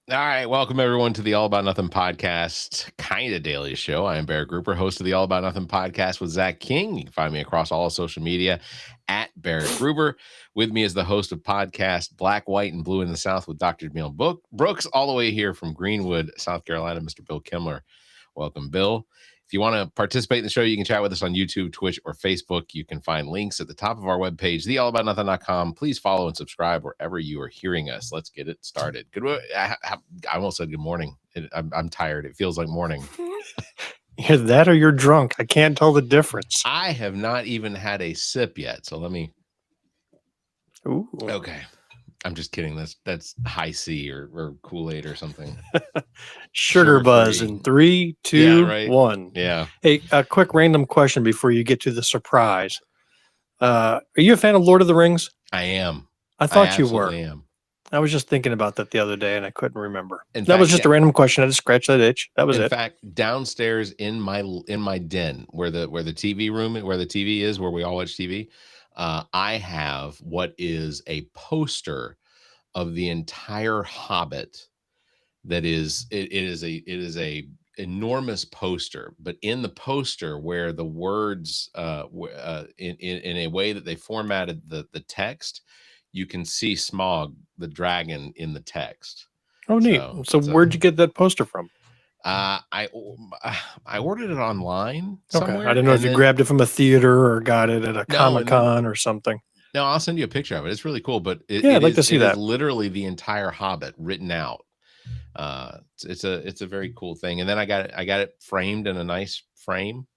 All right, welcome everyone to the All About Nothing podcast, kind of daily show. I am Barrett Gruber, host of the All About Nothing podcast with Zach King. You can find me across all social media at Barrett Gruber. With me is the host of podcast Black, White, and Blue in the South with Dr. Jamil Brooks, all the way here from Greenwood, South Carolina, Mr. Bill Kimler. Welcome, Bill. If you want to participate in the show, you can chat with us on YouTube, Twitch, or Facebook. You can find links at the top of our webpage, theallaboutnothing.com. Please follow and subscribe wherever you are hearing us. Let's get it started. I almost said good morning. I'm tired. It feels like morning. Either that or you're drunk. I can't tell the difference. I have not even had a sip yet, so let me. Ooh. Okay. I'm just kidding. That's high C or Kool-Aid or something. Sugar buzz in 3, 2, 1. Yeah. Hey, a quick random question before you get to the surprise. Are you a fan of Lord of the Rings? I am. I thought you were. I am. I was just thinking about that the other day and I couldn't remember. That was just a random question. I just scratched that itch. That was it. In fact, downstairs in my den where the TV room, where the TV is, where we all watch TV, I have what is a poster of the entire Hobbit. That is, it is a enormous poster, but in the poster where the words, in a way that they formatted the text, you can see Smaug, the dragon, in the text. Oh, neat. So where'd you get that poster from? I ordered it online somewhere. Okay. I didn't know if you grabbed it from a theater or got it at a Comic-Con or something. No, I'll send you a picture of it. It's really cool, but I'd like to see that. It's literally the entire Hobbit written out. It's a very cool thing. And then I got it framed in a nice frame.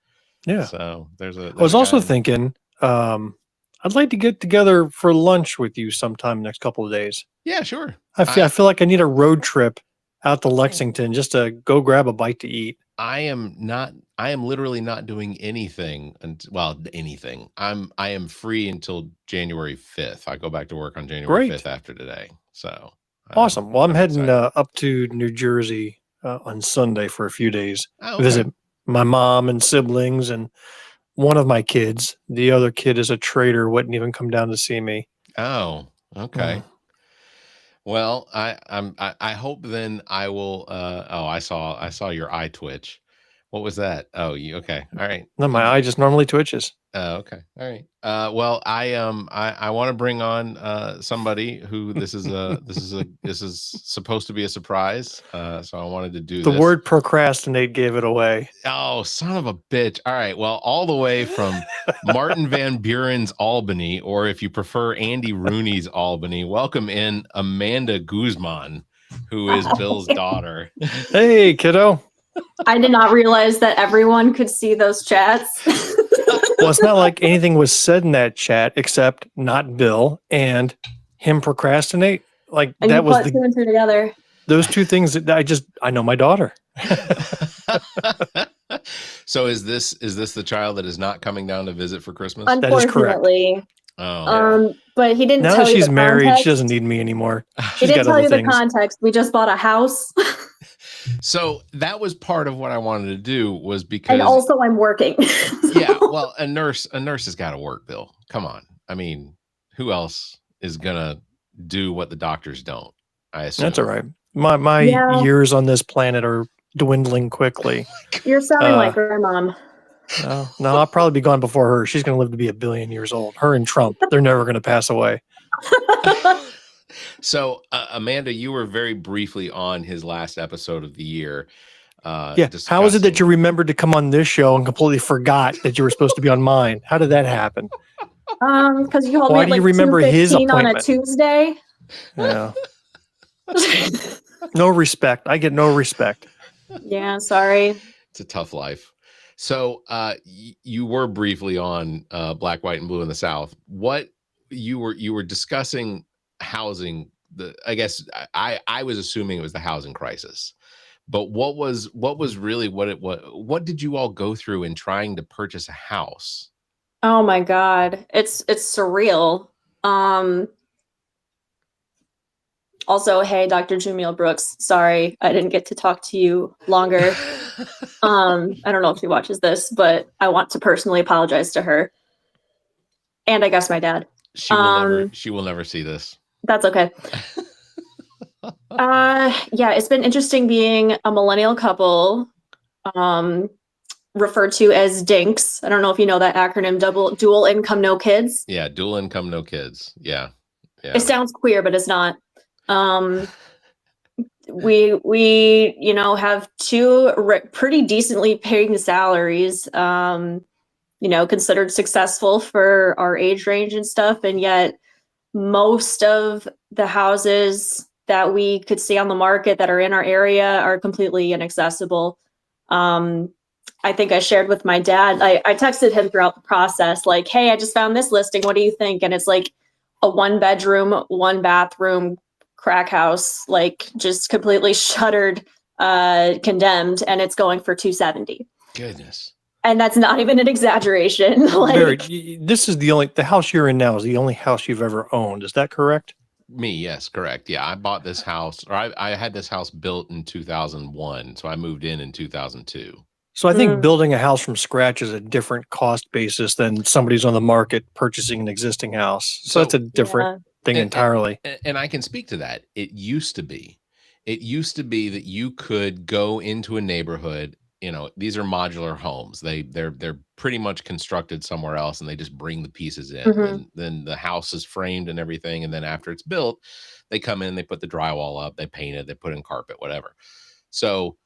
Yeah. So I was also thinking, I'd like to get together for lunch with you sometime next couple of days. Yeah, sure. I feel like I need a road trip out to Lexington just to go grab a bite to eat. I am literally not doing anything. Anything. I am free until January 5th. I go back to work on January 5th after today. So awesome. Well, I'm heading up to New Jersey on Sunday for a few days. Visit my mom and siblings and one of my kids. The other kid is a traitor, wouldn't even come down to see me. Oh, okay. Well, I hope then I will. I saw your eye twitch. What was that? Oh, okay. All right. No, my eye just normally twitches. Oh, okay. All right. Well, I want to bring on somebody who this is supposed to be a surprise. So I wanted to do the word procrastinate gave it away. Oh, son of a bitch. All right. Well, all the way from Martin Van Buren's Albany, or if you prefer Andy Rooney's Albany, welcome in Amanda Guzman, who is Bill's daughter. Hey, kiddo. I did not realize that everyone could see those chats. Well, it's not like anything was said in that chat except not Bill and him procrastinate. Like and that you was put two and two together. Those two things that I know my daughter. So is this the child that is not coming down to visit for Christmas? Unfortunately. That is correct. Oh. But he didn't now tell that you she's the married, context. she doesn't need me anymore. He didn't tell you the context. We just bought a house. So that was part of what I wanted to do was because and also I'm working. Yeah, well, a nurse has got to work, Bill. Come on. I mean, who else is gonna do what the doctors don't? I assume. That's all right. My years on this planet are dwindling quickly. You're sounding like her mom. No, I'll probably be gone before her. She's going to live to be 1 billion years old. Her and Trump, they're never going to pass away. So, Amanda, you were very briefly on his last episode of the year. How is it that you remembered to come on this show and completely forgot that you were supposed to be on mine? How did that happen? Because you told Why me do you remember his appointment on a Tuesday? Yeah. No respect. I get no respect. Yeah, sorry. It's a tough life. So you were briefly on Black, White, and Blue in the South. What you were discussing housing. I guess I was assuming it was the housing crisis, but what did you all go through in trying to purchase a house? Oh my God, it's surreal. Also, hey, Dr. Jamil Brooks, sorry, I didn't get to talk to you longer. I don't know if she watches this, but I want to personally apologize to her. And I guess my dad. She will never see this. That's okay. Yeah, it's been interesting being a millennial couple, referred to as DINKs. I don't know if you know that acronym, dual income, no kids. Yeah, dual income, no kids. Yeah. It sounds queer, but it's not. We have two pretty decently paying salaries, considered successful for our age range and stuff, and yet most of the houses that we could see on the market that are in our area are completely inaccessible. I think I shared with my dad, I texted him throughout the process, like, hey, I just found this listing. What do you think? And it's like a 1-bedroom, 1-bathroom crack house, like just completely shuttered, condemned, and it's going for $270. Goodness. And that's not even an exaggeration. Barrett, this is the house you're in now is the only house you've ever owned. Is that correct? Me, yes, correct. Yeah, I bought this house, or I had this house built in 2001, so I moved in 2002. So I think building a house from scratch is a different cost basis than somebody's on the market purchasing an existing house. So that's a different thing entirely. And I can speak to that. It used to be that you could go into a neighborhood. These are modular homes. They're pretty much constructed somewhere else, and they just bring the pieces in. And then the house is framed and everything. And then after it's built, they come in, they put the drywall up, they paint it, they put in carpet, whatever. So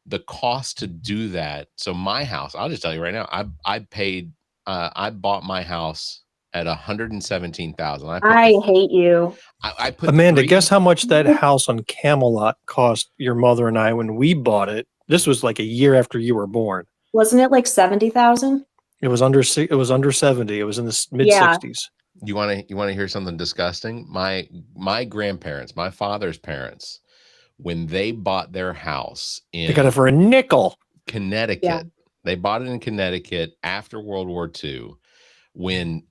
the cost to do that. So my house, I'll just tell you right now, I bought my house at $117,000. I hate you. I put Amanda, guess how much that house on Camelot cost your mother and I when we bought it? This was like a year after you were born. Wasn't it like 70,000? It was under 70. It was in the mid 60s. You want to hear something disgusting? My grandparents, my father's parents, when they bought their house they got it for a nickel. Connecticut. Yeah. They bought it in Connecticut after World War II, when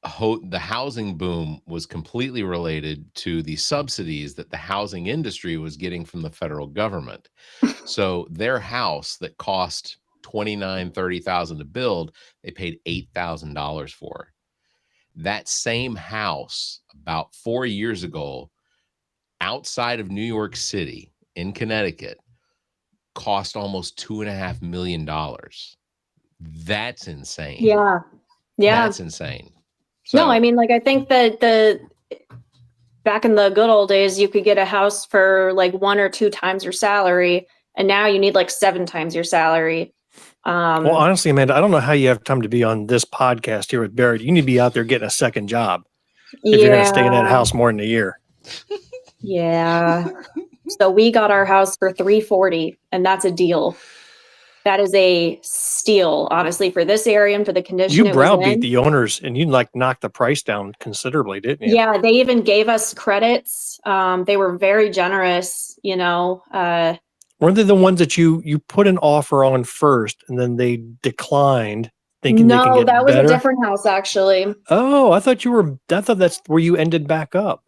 the housing boom was completely related to the subsidies that the housing industry was getting from the federal government. So their house that cost $29,000, $30,000 to build, they paid $8,000 for. That same house about 4 years ago, outside of New York City in Connecticut, cost almost $2.5 million. That's insane. Yeah. That's insane. So, no, I mean, like, I think that back in the good old days, you could get a house for like 1 or 2 times your salary, and now you need like 7 times your salary. Well, honestly, Amanda, I don't know how you have time to be on this podcast here with Barrett. You need to be out there getting a second job if you're going to stay in that house more than a year. Yeah. So we got our house for $340,000, and that's a deal. That is a steal, honestly, for this area and for the condition. You browbeat the owners, and you knocked the price down considerably, didn't you? Yeah, they even gave us credits. They were very generous, Weren't they the ones that you put an offer on first, and then they declined, thinking they can get better? No, that was a different house, actually. Oh, I thought that's where you ended back up.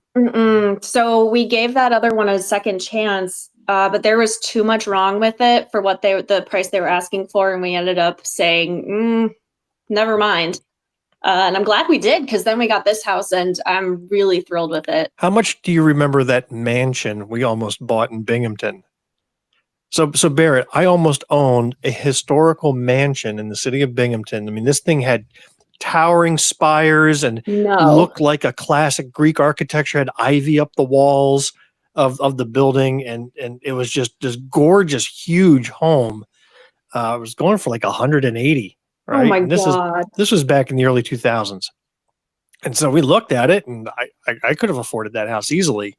So we gave that other one a second chance, but there was too much wrong with it for what the price they were asking for, and we ended up saying, never mind. And I'm glad we did, because then we got this house, and I'm really thrilled with it. How much do you remember that mansion we almost bought in Binghamton? So Barrett, I almost owned a historical mansion in the city of Binghamton. I mean, this thing had towering spires and looked like a classic Greek architecture, had ivy up the walls of the building, and it was just this gorgeous, huge home. It was going for like 180, right? Oh my God. This was back in the early 2000s. And so we looked at it, and I could have afforded that house easily.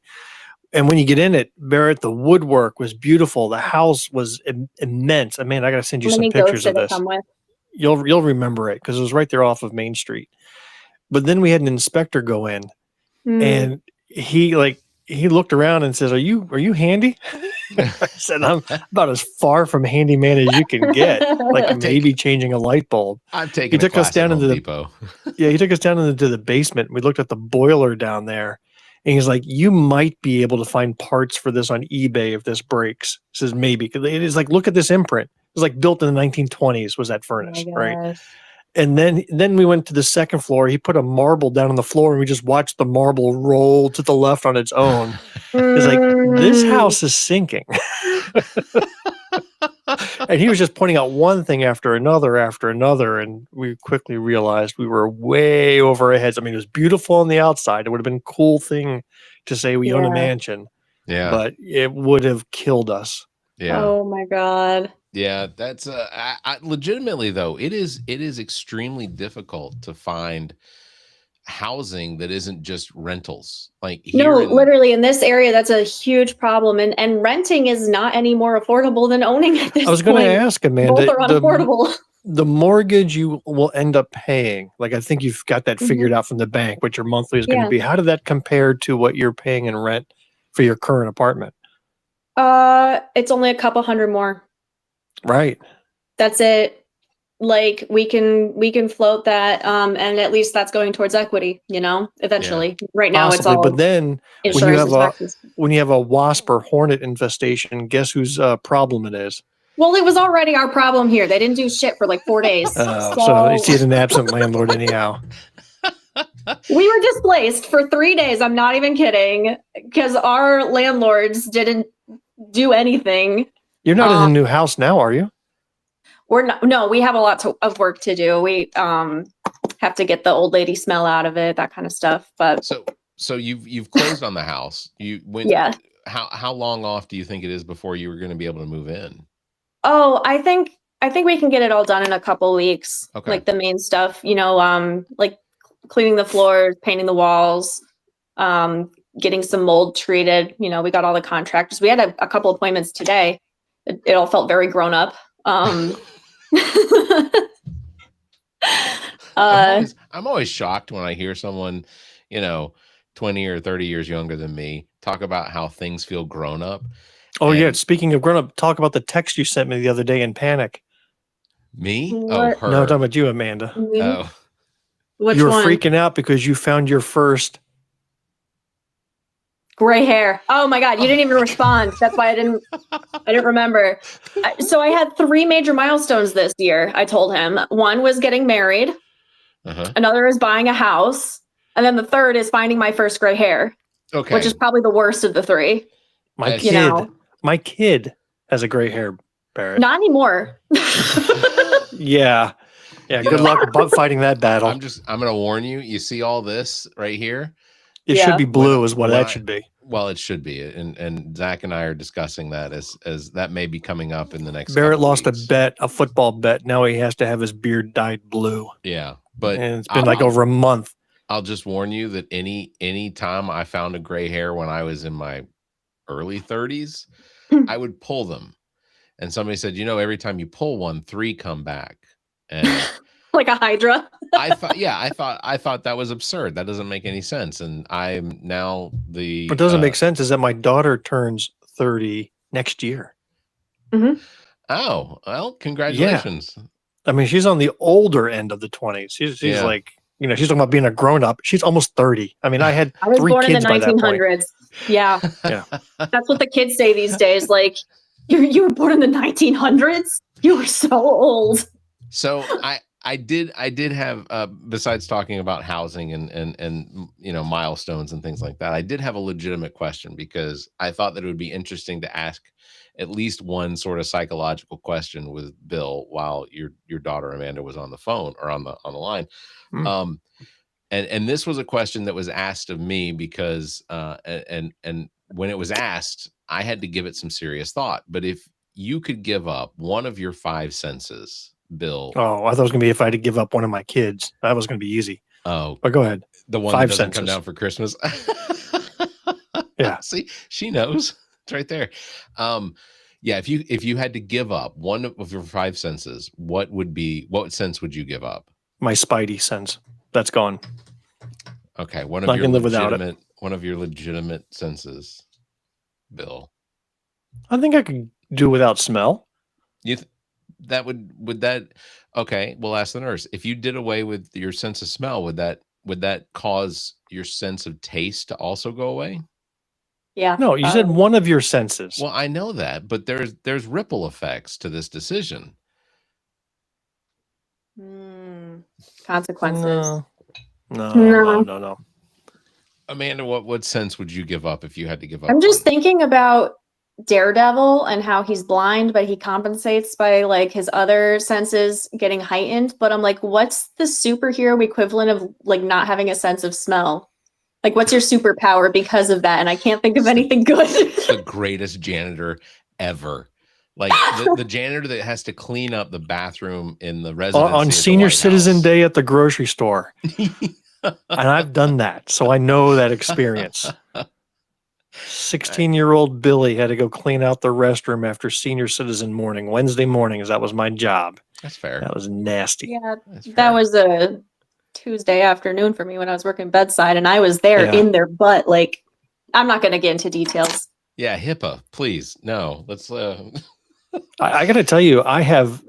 And when you get in it, Barrett, the woodwork was beautiful. The house was immense. I mean, I got to send you some pictures of this. You'll remember it because it was right there off of Main Street. But then we had an inspector go in, and he looked around and says, "Are you handy?" I said, "I'm about as far from handyman as you can get. Like maybe changing a light bulb." He took us down into the depot. Yeah, he took us down into the basement. We looked at the boiler down there. And he's like, "You might be able to find parts for this on eBay if this breaks." He says, "Maybe." Because it is like, look at this imprint. It was like built in the 1920s was that furnace, right? And then we went to the second floor. He put a marble down on the floor, and we just watched the marble roll to the left on its own. It's like, this house is sinking. And he was just pointing out one thing after another, and we quickly realized we were way over our heads. I mean, it was beautiful on the outside. It would have been a cool thing to say we own a mansion. Yeah. But it would have killed us. Yeah. Oh my God. Yeah, that's legitimately though, it is extremely difficult to find housing that isn't just rentals. Like literally in this area, that's a huge problem. And renting is not any more affordable than owning at this point. I was going to ask, Amanda, both are unaffordable. The mortgage you will end up paying, like I think you've got that figured out from the bank, what your monthly is going to be. How did that compare to what you're paying in rent for your current apartment? It's only a couple hundred more. Right. That's it. Like we can float that, and at least that's going towards equity, eventually. Yeah. Right now it's all. But then when you have a wasp or hornet infestation, guess whose problem it is? Well, it was already our problem here. They didn't do shit for like 4 days. So he's an absent landlord anyhow. We were displaced for 3 days. I'm not even kidding, because our landlords didn't do anything. You're not in a new house now, are you? We're not. No, we have a lot of work to do. We have to get the old lady smell out of it, that kind of stuff. But so you've closed on the house. Yeah. How long off do you think it is before you were going to be able to move in? Oh, I think we can get it all done in a couple weeks. Okay. Like the main stuff, like cleaning the floors, painting the walls, getting some mold treated. We got all the contractors. We had a couple appointments today. It all felt very grown up. I'm always shocked when I hear someone, 20 or 30 years younger than me talk about how things feel grown up. Oh, yeah. Speaking of grown up, talk about the text you sent me the other day in panic. Me? What? Oh, her. No, I'm talking about you, Amanda. Oh. Which you were one? freaking out because you found your first gray hair. Oh my God. You didn't even respond. That's why I didn't remember. So I had 3 major milestones this year. I told him one was getting married. Another is buying a house. And then the third is finding my first gray hair. Okay. Which is probably the worst of the 3. My kid has a gray hair, Barrett. Not anymore. Yeah. Good luck fighting that battle. I'm going to warn you. You see all this right here? It should be blue is what that should be. Well, it should be. And Zach and I are discussing that as that may be coming up in the next Barrett lost a football bet. Now he has to have his beard dyed blue. Yeah. And it's been over a month. I'll just warn you that any time I found a gray hair when I was in my early 30s, I would pull them. And somebody said, every time you pull one, 3 come back. And like a hydra. I thought that was absurd. That doesn't make any sense. And I'm now what doesn't make sense is that my daughter turns 30 next year. Oh, well, congratulations. Yeah. I mean, she's on the older end of the 20s. She's like, she's talking about being a grown up. She's almost 30. I mean, I was 3 born kids in the 1900s. Yeah. That's what the kids say these days. Like, you were born in the 1900s? You were so old. So I did have besides talking about housing and milestones and things like that, I did have a legitimate question because I thought that it would be interesting to ask at least one sort of psychological question with Bill while your daughter Amanda was on the phone or on the line. And this was a question that was asked of me because and when it was asked, I had to give it some serious thought. But if you could give up one of your 5 senses, Bill. Oh, I thought it was going to be if I had to give up one of my kids. That was going to be easy. Oh, but go ahead. The one 5 that doesn't senses. come down for Christmas. Yeah. See, she knows. It's right there. Yeah. If you had to give up one of your 5 senses, what sense would you give up? My spidey sense. That's gone. Okay. I can live without it. One of your legitimate senses, Bill. I think I could do without smell. Okay, we'll ask the nurse. If you did away with your sense of smell, would that cause your sense of taste to also go away? Yeah. No, you said one of your senses. Well, I know that, but there's ripple effects to this decision. consequences. No. Amanda, what sense would you give up if you had to give up? I'm just thinking about Daredevil and how he's blind, but he compensates by like his other senses getting heightened. But I'm like, what's the superhero equivalent of like not having a sense of smell? Like, what's your superpower because of that? And I can't think of anything good. The greatest janitor ever. Like the janitor that has to clean up the bathroom in the residency on Senior Citizen Day at the grocery store. And I've done that, so I know that experience. 16-year-old Billy had to go clean out the restroom after Senior Citizen morning, Wednesday mornings. That was my job. That's fair. That was nasty. Yeah, that was a Tuesday afternoon for me when I was working bedside, and I was there in their butt. Like, I'm not going to get into details. Yeah, HIPAA, please. No, let's. I got to tell you, I have,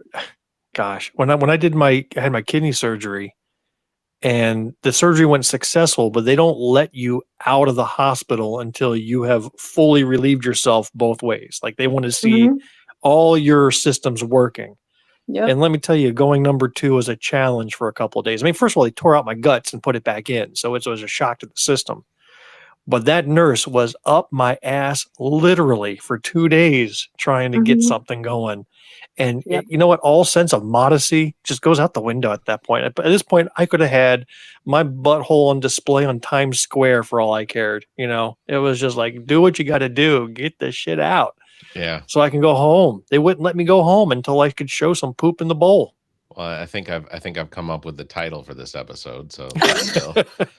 gosh, when I had my kidney surgery, and the surgery went successful, but they don't let you out of the hospital until you have fully relieved yourself both ways. Like they want to see all your systems working. Yep. And let me tell you, going number 2 was a challenge for a couple of days. I mean, first of all, they tore out my guts and put it back in. So it was a shock to the system. But that nurse was up my ass literally for 2 days trying to get something going. And you know what? All sense of modesty just goes out the window at that point. At this point, I could have had my butthole on display on Times Square for all I cared. You know, it was just like, do what you got to do. Get the shit out. Yeah. So I can go home. They wouldn't let me go home until I could show some poop in the bowl. Well, I think I've come up with the title for this episode. So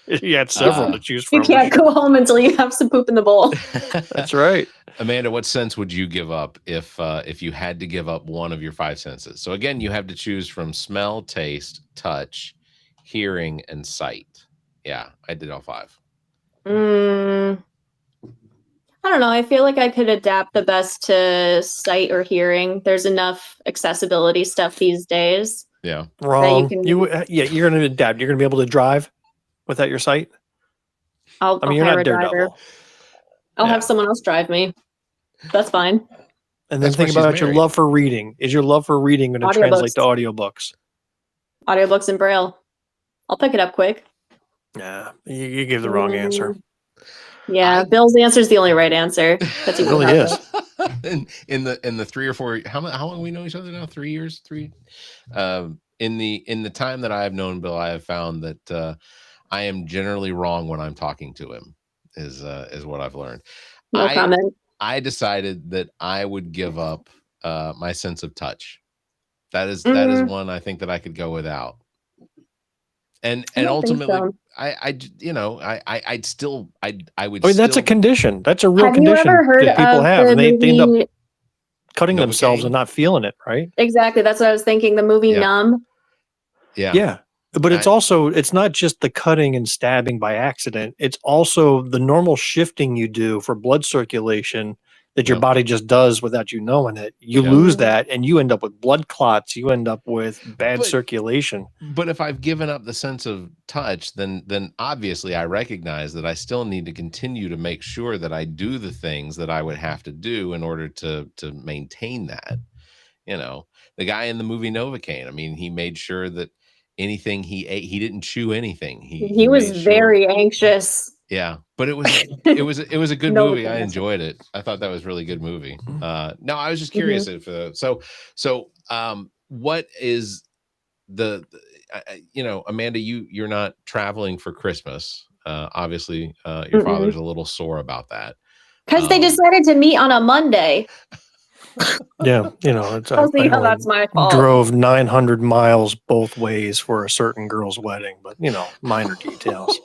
you had several to choose from. You can't go home until you have some poop in the bowl. That's right. Amanda, what sense would you give up if you had to give up one of your 5 senses? So again, you have to choose from smell, taste, touch, hearing, and sight. Yeah, I did all 5. I don't know. I feel like I could adapt the best to sight or hearing. There's enough accessibility stuff these days. Yeah. Wrong. You're going to adapt. You're going to be able to drive without your sight. I'll you're not Daredevil. I'll have someone else drive me. That's fine. And then think about your love for reading. Is your love for reading going to translate to audiobooks? Audiobooks in Braille. I'll pick it up quick. Yeah, you gave the wrong answer. Yeah, Bill's answer is the only right answer. That's it really is. in the 3 or 4, how long we know each other now? 3 years. In the time that I have known Bill, I have found that I am generally wrong when I'm talking to him. Is what I've learned. No comment. I decided that I would give up my sense of touch. That is one I think that I could go without. And ultimately, so. I'd still. That's a condition. That's a real condition that people have, and they end up cutting themselves and not feeling it, right? Exactly. That's what I was thinking. The movie Numb. Yeah. But it's not just the cutting and stabbing by accident. It's also the normal shifting you do for blood circulation that your body just does without you knowing it. You lose that and you end up with blood clots. You end up with bad circulation. But if I've given up the sense of touch, then obviously I recognize that I still need to continue to make sure that I do the things that I would have to do in order to maintain that. You know, the guy in the movie Novocaine, I mean, he made sure that anything he ate, he didn't chew anything. He was very anxious. Yeah, but it was a good movie. I enjoyed it. I thought that was a really good movie. No, I was just curious if what is Amanda, you're not traveling for Christmas. Obviously, your father's a little sore about that because they decided to meet on a Monday. Yeah, it's that's my fault. Drove 900 miles both ways for a certain girl's wedding, but minor details.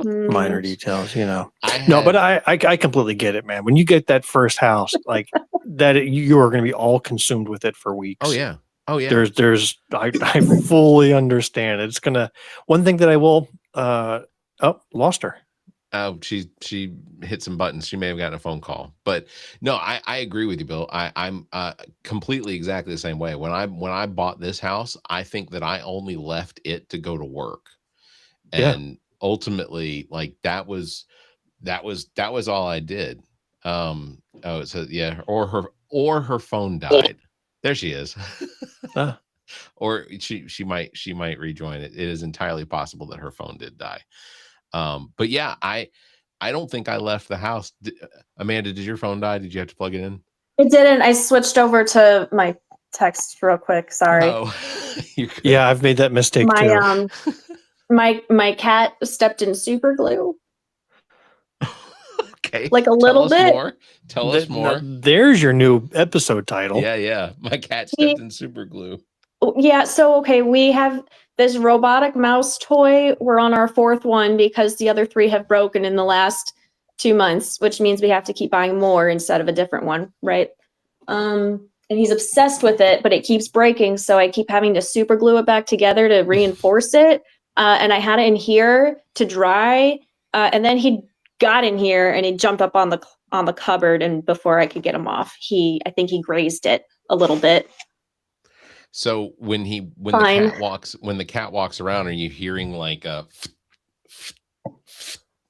Minor details, No, but I completely get it, man. When you get that first house, like that, you are going to be all consumed with it for weeks. Oh yeah. I fully understand. It's gonna. One thing that I will. Lost her. Oh, she hit some buttons. She may have gotten a phone call, but no, I agree with you, Bill. I'm completely exactly the same way. When I bought this house, I think that I only left it to go to work, and ultimately, like that was all I did. Or her phone died. There she is. Or she might rejoin it. It is entirely possible that her phone did die. But yeah, I don't think I left the house. Amanda, did your phone die? Did you have to plug it in? It didn't. I switched over to my text real quick. Sorry. Oh, yeah, I've made that mistake too. My cat stepped in super glue. Okay. Like a little bit. Tell us more. There's your new episode title. Yeah. My cat stepped in super glue. Yeah. So, okay, we have this robotic mouse toy. We're on our 4th one because the other 3 have broken in the last 2 months, which means we have to keep buying more instead of a different one. Right. And he's obsessed with it, but it keeps breaking. So I keep having to super glue it back together to reinforce it. And I had it in here to dry. And then he got in here and he jumped up on the cupboard, and before I could get him off, I think he grazed it a little bit. So when the cat walks around, are you hearing like a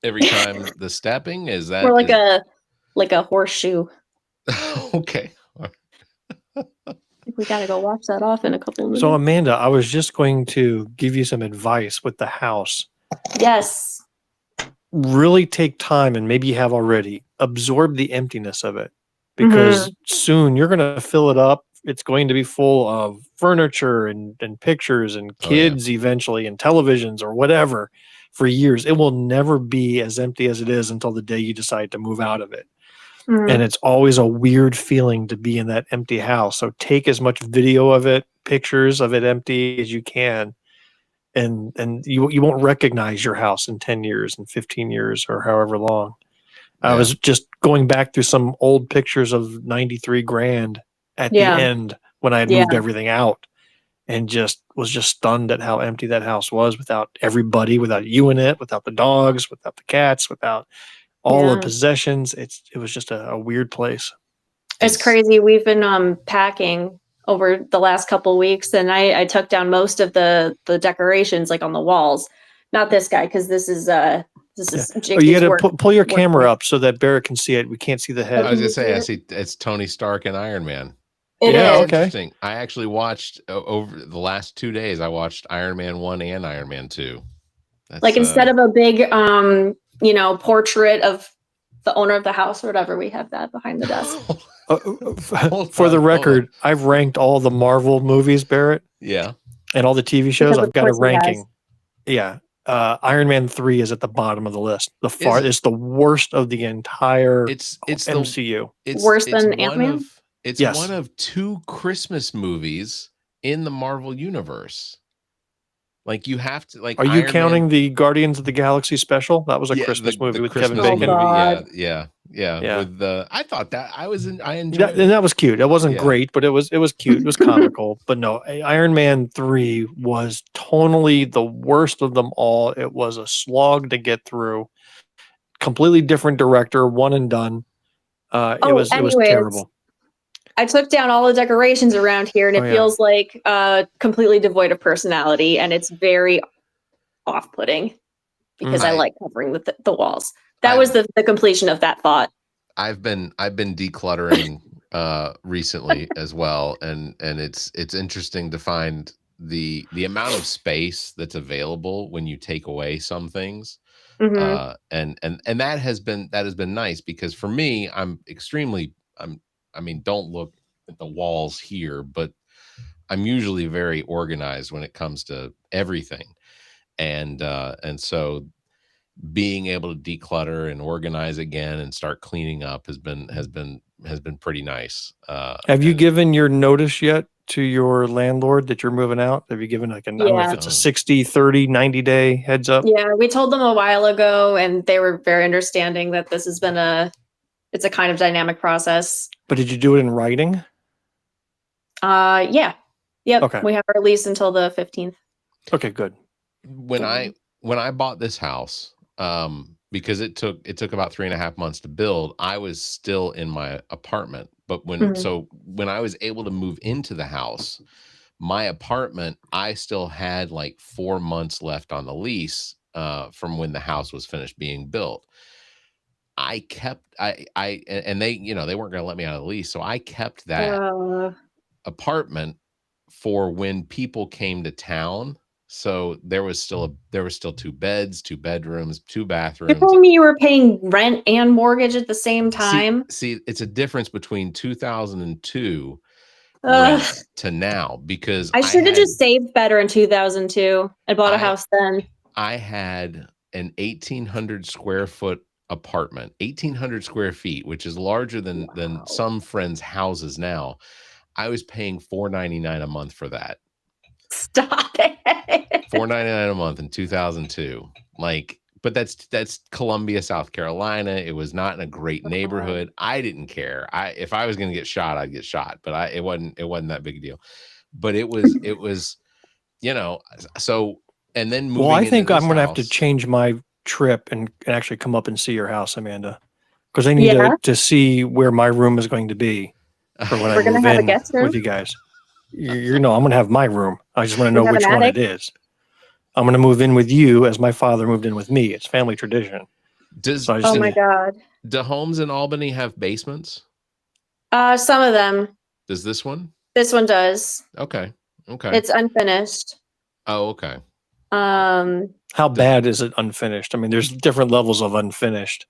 every time the stepping? Is that or like a horseshoe? Okay. We got to go wash that off in a couple of minutes. So Amanda, I was just going to give you some advice with the house. Yes. Really take time, and maybe you have already, absorb the emptiness of it, because soon you're going to fill it up. It's going to be full of furniture and pictures and kids eventually, and televisions or whatever for years. It will never be as empty as it is until the day you decide to move out of it. And it's always a weird feeling to be in that empty house. So take as much video of it, pictures of it empty as you can. And you won't recognize your house in 10 years and 15 years or however long. I was just going back through some old pictures of 93 grand at the end when I had moved everything out, and was just stunned at how empty that house was without everybody, without you in it, without the dogs, without the cats, without all the possessions. It was just a weird place. It's crazy. We've been packing over the last couple of weeks, and I took down most of the decorations, like on the walls. Not this guy, because this is you got to pull your camera up so that Barrett can see it. We can't see the head. I was gonna say, I see it's Tony Stark and Iron Man. Okay. Interesting. I actually watched over the last 2 days. I watched Iron Man 1 and Iron Man 2. That's, instead of a big portrait of the owner of the house or whatever, we have that behind the desk. For the record, I've ranked all the Marvel movies, Barrett. Yeah. And all the TV shows. I've got a ranking. Yeah. Iron Man 3 is at the bottom of the list. It's the worst of the entire MCU. Worse than Ant-Man? It's one of 2 Christmas movies in the Marvel universe. Like, you have to, like, are you counting the Guardians of the Galaxy special? That was a Christmas movie with Kevin Bacon. Yeah. With I thought that I enjoyed it. And that was cute. It wasn't great, but it was cute. It was comical. But no, Iron Man 3 was tonally the worst of them all. It was a slog to get through. Completely different director, one and done. It was terrible. I took down all the decorations around here, and it feels like completely devoid of personality, and it's very off-putting because I like covering the walls. That was the completion of that thought. I've been decluttering recently as well, and it's interesting to find the amount of space that's available when you take away some things. And that has been nice, because for me, don't look at the walls here, but I'm usually very organized when it comes to everything. And so being able to declutter and organize again and start cleaning up has been pretty nice. Have you given your notice yet to your landlord that you're moving out? Have you given I don't know if it's a 60, 30, 90-day heads up? Yeah, we told them a while ago, and they were very understanding that this has been it's a kind of dynamic process. But did you do it in writing? Yeah. Yep. Okay. We have our lease until the 15th. Okay, good. When I bought this house, because it took about 3.5 months to build, I was still in my apartment. But when I was able to move into the house, my apartment, I still had like 4 months left on the lease from when the house was finished being built. I kept and they weren't going to let me out of the lease, so I kept that apartment for when people came to town. So there was still 2 beds, 2 bedrooms, 2 bathrooms. You told me you were paying rent and mortgage at the same time. See, it's a difference between 2002 rent to now, because I should have just saved better in 2002 and bought a house then. I had an 1,800 square foot apartment, 1,800 square feet, which is larger than some friends' houses now. I was paying $4.99 a month for that. Stop it. $4.99 a month in 2002. Like, but that's Columbia, South Carolina. It was not in a great neighborhood. I didn't care. If I was going to get shot, I'd get shot. But it wasn't that big a deal. But it was, you know. So, and then moving. Well, I think I'm going to have to change my trip and actually come up and see your house, Amanda, because I need to see where my room is going to be for when I move in with you guys. You know, I'm going to have my room. I just want to know which one it is. I'm going to move in with you as my father moved in with me. It's family tradition. Oh my God. Do homes in Albany have basements? Some of them. Does this one? This one does. Okay. It's unfinished. Oh, okay. How bad is it unfinished? I mean, there's different levels of unfinished.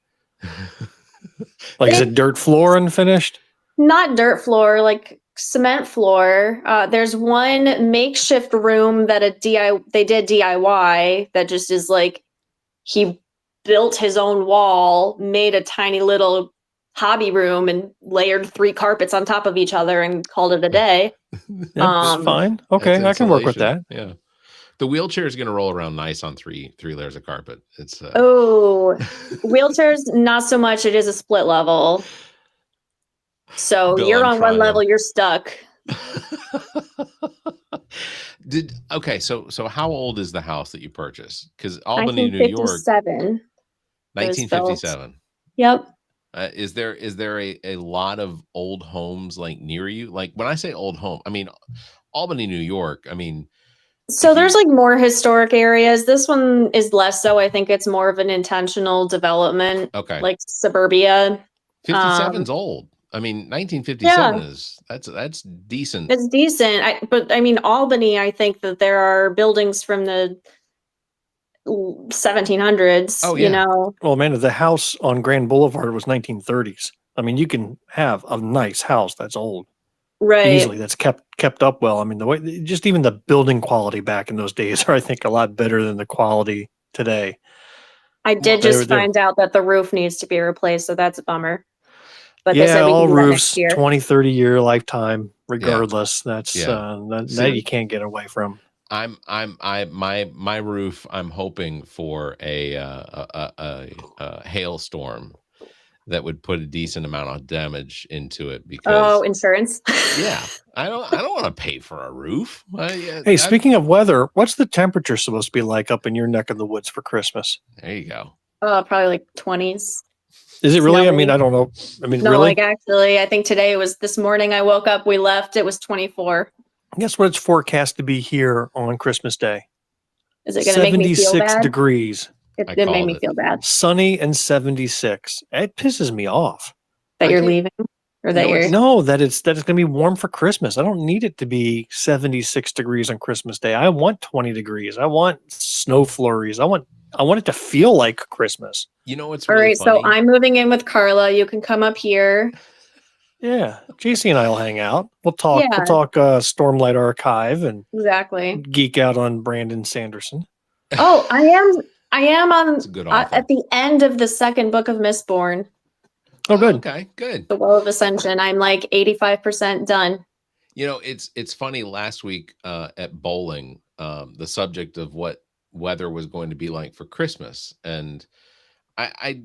Like, is it dirt floor unfinished? Not dirt floor, like cement floor. There's one makeshift room that they did DIY that just is like, he built his own wall, made a tiny little hobby room and layered 3 carpets on top of each other and called it a day. That's fine. Okay, I can work with that. Yeah. The wheelchair is going to roll around nice on three layers of carpet. It's wheelchairs, not so much. It is a split level. So Bill, you're on one level, you're stuck. So how old is the house that you purchased? Because Albany, New York, 1957. Yep. Is there a lot of old homes like near you? Like, when I say old home, I mean Albany, New York. I mean, so there's like more historic areas. This one is less so. I think it's more of an intentional development. Okay. Like suburbia. 57's old. I mean, 1957 that's decent. It's decent. But I mean, Albany, I think that there are buildings from the 1700s. Oh, yeah. You know. Well, Amanda, the house on Grand Boulevard was 1930s. I mean, you can have a nice house that's old, right? Easily, that's kept up well. I mean, the way, just even the building quality back in those days are, I think, a lot better than the quality today. I did find out that the roof needs to be replaced, so that's a bummer. But yeah, all roofs, 20, 30-year lifetime, regardless. Yeah. That's that you can't get away from. My roof, I'm hoping for a hailstorm that would put a decent amount of damage into it, because insurance. Yeah, I don't want to pay for a roof. Hey, speaking of weather, what's the temperature supposed to be like up in your neck of the woods for Christmas? There you go. Probably like 20s. Is it really? I mean, I don't know. I mean, no, really? Like, actually, I think today was this morning. I woke up, we left, it was 24. Guess what it's forecast to be here on Christmas Day? Is it going to make me feel bad? 76 degrees. It did make me feel bad. Sunny and 76. It pisses me off. That you're leaving? Or that you're... No, that it's going to be warm for Christmas. I don't need it to be 76 degrees on Christmas Day. I want 20 degrees. I want snow flurries. I want it to feel like Christmas. You know what's really funny? So I'm moving in with Carla. You can come up here. Yeah, JC and I will hang out. We'll talk. Yeah. We'll talk Stormlight Archive and geek out on Brandon Sanderson. Oh, I am on at the end of the second book of Mistborn. Oh, good. Okay, good. The Well of Ascension. I'm like 85% done. You know, it's funny. Last week at bowling, the subject of what weather was going to be like for Christmas, and I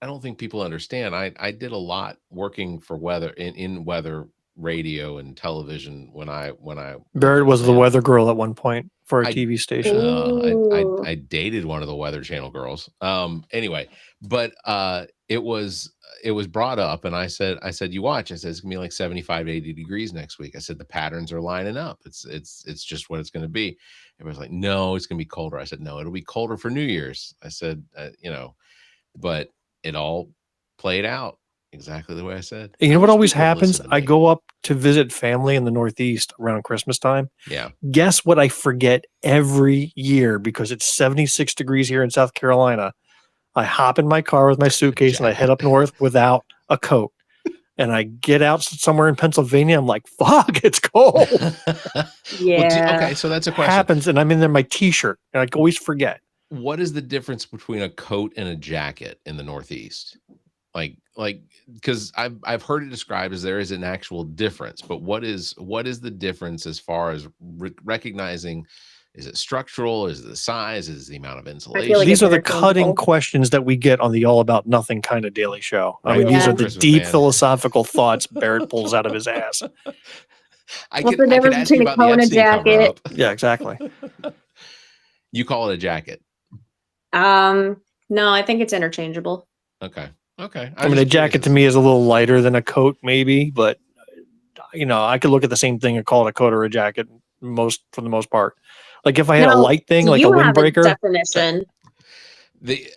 don't think people understand. I did a lot working for weather in weather radio and television when I Barrett was the weather girl at one point for a TV station. I dated one of the Weather Channel girls. Anyway, but it was brought up, and I said, you watch. I said, it's gonna be like 75, 80 degrees next week. I said, the patterns are lining up. It's just what it's gonna be. Everybody's like, no, it's gonna be colder. I said, no, it'll be colder for New Year's. I said, but it all played out. exactly the way I said. And you know what always happens? I I go up to visit family in the Northeast around Christmas time. Yeah. Guess what I forget every year because it's 76 degrees here in South Carolina. I hop in my car with my suitcase and I head up north without a coat. And I get out somewhere in Pennsylvania. I'm like, fuck, it's cold. Yeah. Well, okay, so that's a question. Happens, and I'm in there my T-shirt, and I always forget. What is the difference between a coat and a jacket in the Northeast? Like, because I've heard it described as there is an actual difference, but what is the difference as far as recognizing? Is it structural? Is it the size? Is it the amount of insulation? like these are the cutting questions that we get on the All About Nothing kind of daily show. I mean, these are the Christmas deep man. philosophical thoughts Barrett pulls out of his ass. What's the difference between a coat and a jacket? Yeah, exactly. You call it a jacket. No, I think it's interchangeable. Okay. I mean, a jacket to me is a little lighter than a coat, maybe, but I could look at the same thing and call it a coat or a jacket for the most part. Like if I had a light thing, like a windbreaker. Definition.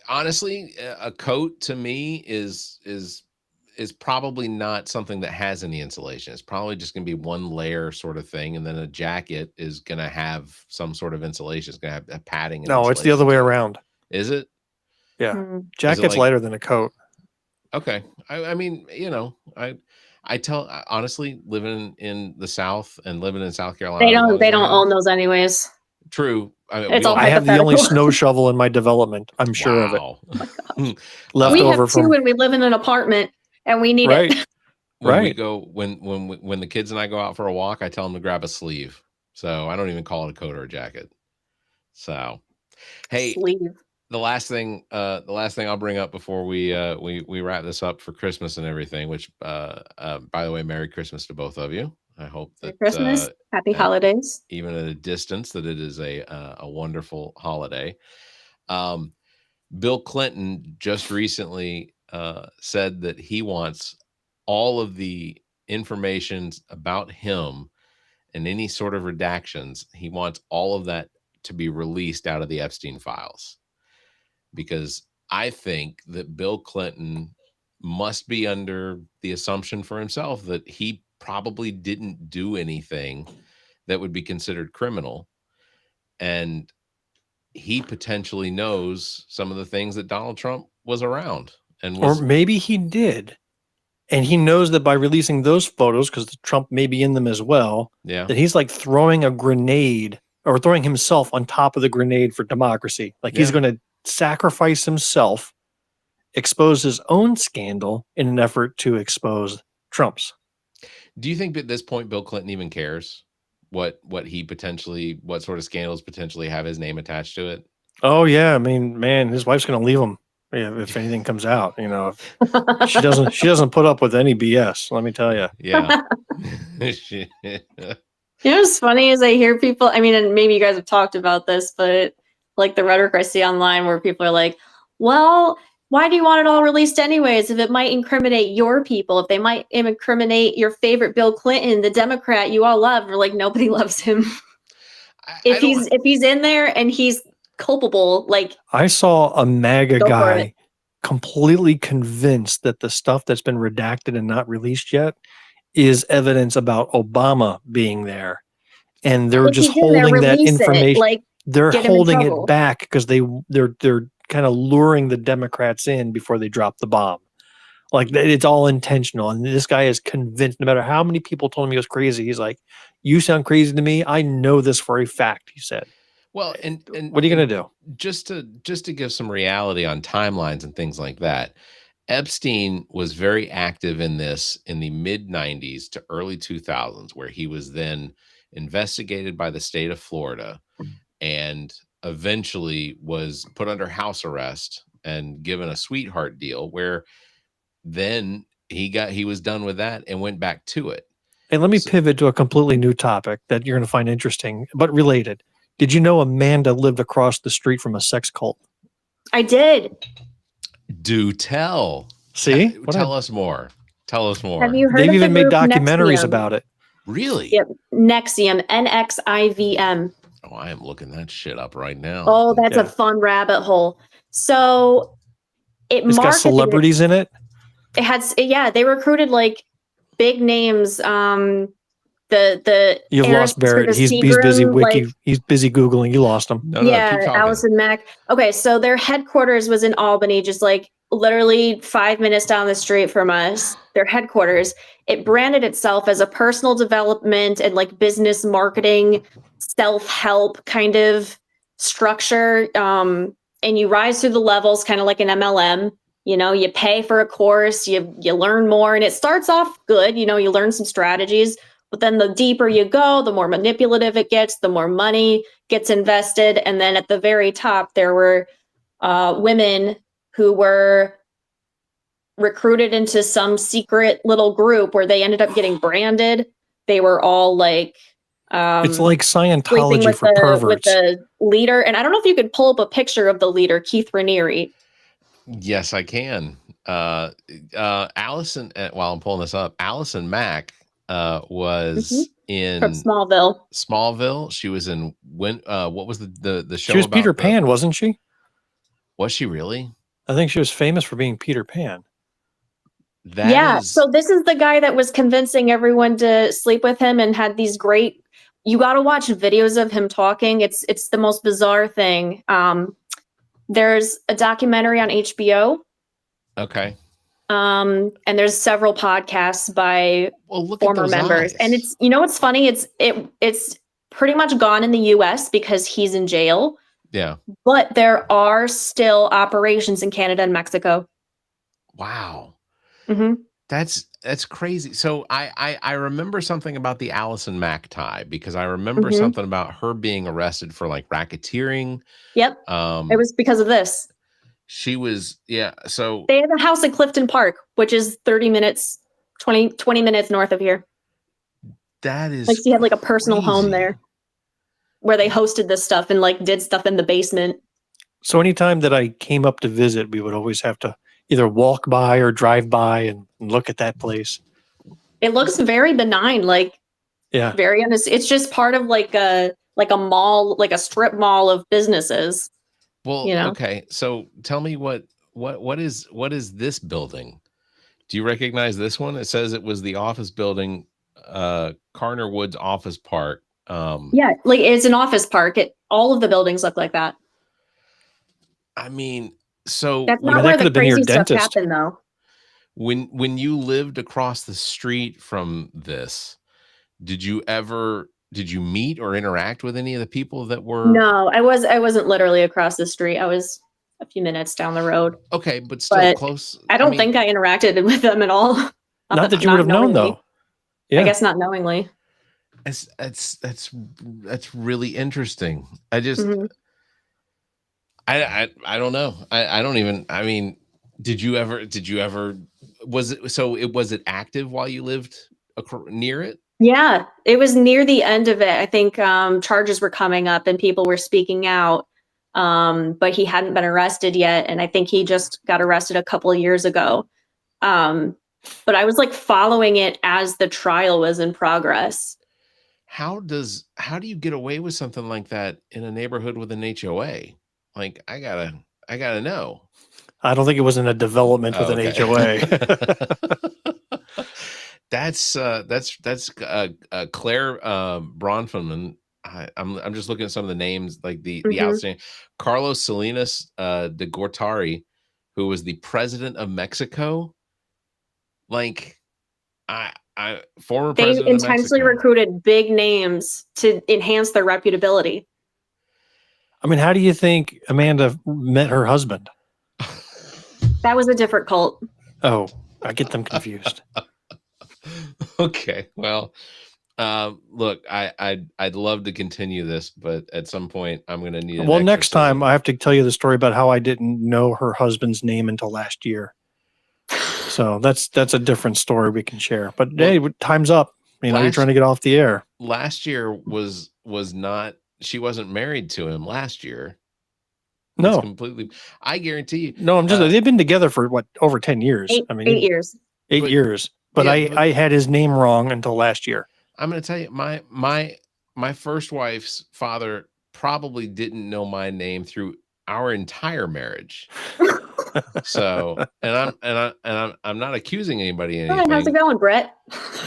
Honestly, a coat to me is probably not something that has any insulation. It's probably just going to be one layer sort of thing, and then a jacket is going to have some sort of insulation. It's going to have a padding. No, it's the other way around. Is it? Yeah, jacket's lighter than a coat. Okay, I mean, I tell honestly, living in the South and living in South Carolina, they don't own those anyways. True. I have the only snow shovel in my development. I'm sure of it. Oh my we have two when we live in an apartment and we need it. When we go when the kids and I go out for a walk, I tell them to grab a sleeve. So I don't even call it a coat or a jacket. So, hey, sleeve. The last thing I'll bring up before we wrap this up for Christmas and everything, which by the way, Merry Christmas to both of you. I hope that Merry Christmas, Happy Holidays. Even at a distance, that it is a wonderful holiday. Bill Clinton just recently said that he wants all of the information about him and any sort of redactions. He wants all of that to be released out of the Epstein files. Because I think that Bill Clinton must be under the assumption for himself that he probably didn't do anything that would be considered criminal. And he potentially knows some of the things that Donald Trump was around. Or maybe he did. And he knows that by releasing those photos, because Trump may be in them as well, that he's like throwing a grenade or throwing himself on top of the grenade for democracy. Like he's going to sacrifice himself, expose his own scandal in an effort to expose Trump's. Do you think at this point Bill Clinton even cares what sort of scandals potentially have his name attached to it? Oh yeah, I mean, man, his wife's going to leave him if anything comes out. She doesn't put up with any BS. Let me tell you. Yeah. What's funny is I hear people. I mean, and maybe you guys have talked about this, but like the rhetoric I see online where people are like, well, why do you want it all released anyways? If it might incriminate your people, if they might incriminate your favorite Bill Clinton, the Democrat you all love, or like nobody loves him. If he's in there and he's culpable, like I saw a MAGA guy completely convinced that the stuff that's been redacted and not released yet is evidence about Obama being there. And they're just holding that information. They're holding it back because they're kind of luring the Democrats in before they drop the bomb. Like it's all intentional. And this guy is convinced, no matter how many people told him he was crazy, he's like, you sound crazy to me. I know this for a fact, he said. Well, and what are you going to do? Just to give some reality on timelines and things like that. Epstein was very active in this in the mid 90s to early 2000s, where he was then investigated by the state of Florida and eventually was put under house arrest and given a sweetheart deal, where then he was done with that and went back to it. And let me pivot to a completely new topic that you're going to find interesting, but related. Did you know Amanda lived across the street from a sex cult? I did. Do tell. See? Tell us more. Tell us more. Have you heard They've of even the made group documentaries Nexium? About it. Really? Yep. Nexium, NXIVM. Oh, I am looking that shit up right now. Oh, that's a fun rabbit hole. So it's got celebrities in it. They recruited like big names. You've lost Barrett. He's busy he's busy Googling. You lost him. No, keep talking. Allison Mack. Okay, so their headquarters was in Albany, just like literally 5 minutes down the street from us. Their headquarters. It branded itself as a personal development and like business marketing, self-help kind of structure. And you rise through the levels, kind of like an MLM. You know, you pay for a course, you learn more, and it starts off good. You know, you learn some strategies. But then the deeper you go, the more manipulative it gets, the more money gets invested. And then at the very top, there were women who were recruited into some secret little group where they ended up getting branded. They were all like... it's like Scientology for perverts. With the leader. And I don't know if you could pull up a picture of the leader, Keith Raniere. Yes, I can. Allison, while I'm pulling this up, Allison Mack was in from Smallville. She was in what was the show? She was Peter Pan, wasn't she? Was she really? I think she was famous for being Peter Pan. So this is the guy that was convincing everyone to sleep with him and had these great. You got to watch videos of him talking. It's the most bizarre thing. There's a documentary on HBO. Okay. And there's several podcasts by former members. And it's, you know, what's funny? It's pretty much gone in the US because he's in jail. Yeah. But there are still operations in Canada and Mexico. Wow. Mm-hmm. That's crazy. So I remember something about the Allison Mack tie because I remember something about her being arrested for like racketeering. Yep. It was because of this. She was, so they have a house in Clifton Park, which is 20 minutes north of here. That is like she had like a personal home there where they hosted this stuff and like did stuff in the basement. So anytime that I came up to visit, we would always have to either walk by or drive by and look at that place. It looks very benign, very honest. It's just part of like a mall, like a strip mall of businesses. Well, okay. So tell me what is this building? Do you recognize this one? It says it was the office building, Carner Woods Office Park. Yeah, like it's an office park. All of the buildings look like that. I mean, so that's not where the crazy stuff happened, though. When you lived across the street from this, did you meet or interact with any of the people that were? No, I wasn't literally across the street. I was a few minutes down the road. Okay, but still close. I don't think I interacted with them at all. Not that you would have known, though. Yeah. I guess not knowingly. That's really interesting. I just I don't know. I don't even. I mean, did you ever? Was it active while you lived near it? Yeah, it was near the end of it. I think charges were coming up and people were speaking out, but he hadn't been arrested yet. And I think he just got arrested a couple of years ago. But I was like following it as the trial was in progress. How do you get away with something like that in a neighborhood with an HOA? Like, I gotta know. I don't think it was in a development with an HOA. That's Claire Bronfman. I'm just looking at some of the names, like the outstanding Carlos Salinas de Gortari, who was the president of Mexico. Like, former they president. They intentionally recruited big names to enhance their reputability. I mean, how do you think Amanda met her husband? That was a different cult. Oh, I get them confused. Okay, well, look, I'd love to continue this, but at some point I'm going to need. Well, next time I have to tell you the story about how I didn't know her husband's name until last year. So that's a different story we can share. But hey, time's up. You're trying to get off the air. Last year was not. She wasn't married to him last year. No, it's completely. I guarantee you. No, I'm just. They've been together for over 10 years. 8 years. 8 years. But I had his name wrong until last year. I'm going to tell you, my first wife's father probably didn't know my name through our entire marriage. So, I'm not accusing anybody of anything. Hi, how's it going, Brett?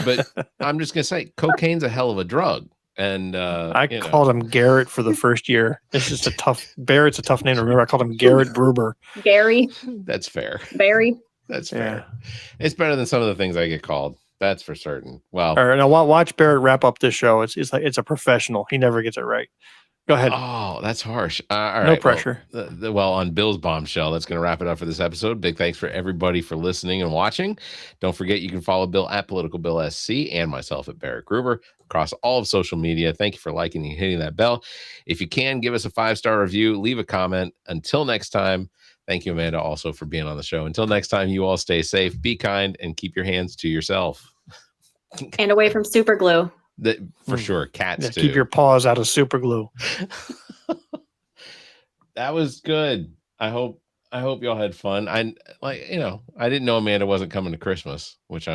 But I'm just gonna say, cocaine's a hell of a drug. And I called him Garrett for the first year. It's just Barrett's a tough name to remember. I called him Garrett Gruber. Gary. That's fair. Barry. That's fair. It's better than some of the things I get called. That's for certain. Well, all right, now watch Barrett wrap up this show. It's like it's a professional. He never gets it right. Go ahead. Oh, that's harsh. All right. No pressure. Well, on Bill's bombshell, that's going to wrap it up for this episode. Big thanks for everybody for listening and watching. Don't forget, you can follow Bill at PoliticalBillSC and myself at Barrett Gruber across all of social media. Thank you for liking and hitting that bell. If you can, give us a 5-star review, leave a comment. Until next time, thank you, Amanda, also for being on the show. Until next time, you all stay safe, be kind, and keep your hands to yourself. And away from super glue. For sure. Cats too. Keep your paws out of super glue. That was good. I hope y'all had fun. I didn't know Amanda wasn't coming to Christmas, which